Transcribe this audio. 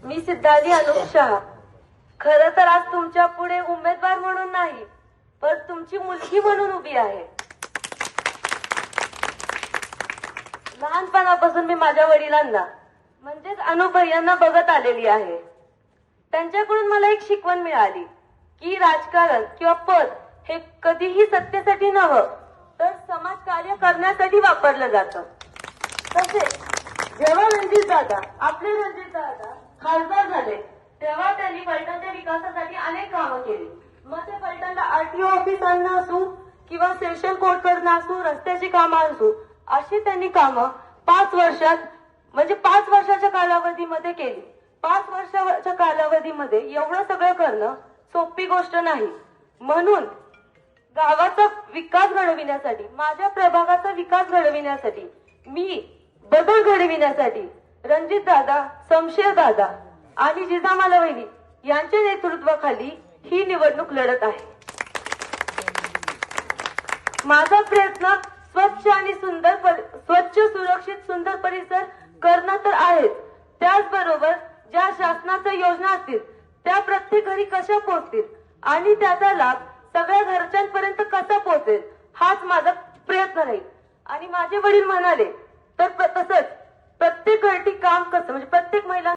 मी सिद्धाली अनुप शहा. खरं तर आज तुमच्या पुढे उमेदवार म्हणून नाही, पण तुमची मुलगी म्हणून उभी आहे. लहानपणापासून मी माझ्या वडिलांना म्हणजेच अनुप भैयांना बघत आलेली आहे. त्यांच्याकडून मला एक शिकवण मिळाली की राजकारण किंवा पद हे कधीही सत्तेसाठी नव्हतं, तर समाज कार्य करण्यासाठी वापरलं जातं. तसेच जेव्हा आपले रणजित दादा खासदार झाले, तेव्हा त्यांनी फलटणच्या विकासासाठी अनेक कामं केली. मग ते फलटणला आरटीओ ऑफिसांना असू किंवा सेशन कोर्ट करणं असू, रस्त्याची कामं असू, अशी त्यांनी कामं 5 वर्षात म्हणजे 5 वर्षाच्या कालावधीमध्ये केली. 5 वर्षाच्या कालावधीमध्ये एवढं सगळं करणं सोपी गोष्ट नाही. म्हणून गावाचा विकास घडविण्यासाठी, माझ्या प्रभागाचा विकास घडविण्यासाठी, मी बदल घडविण्यासाठी रणजित दादा, शमशेर दादा आणि जिजामाला वहिनी यांच्या नेतृत्वाखाली ही निवडणूक लढत आहे. माझा प्रयत्न स्वच्छ आणि स्वच्छ, सुरक्षित, सुंदर परिसर करणं तर आहेच, त्याचबरोबर ज्या शासनाच्या योजना असतील त्या प्रत्येक घरी कशा पोहोचतील आणि त्याचा लाभ सगळ्या घरच्यांपर्यंत कसा पोहोचेल, हाच माझा प्रयत्न राहील. आणि माझे वडील म्हणाले तर तसंच प्रत्येक घरटी काम कसं म्हणजे प्रत्येक महिला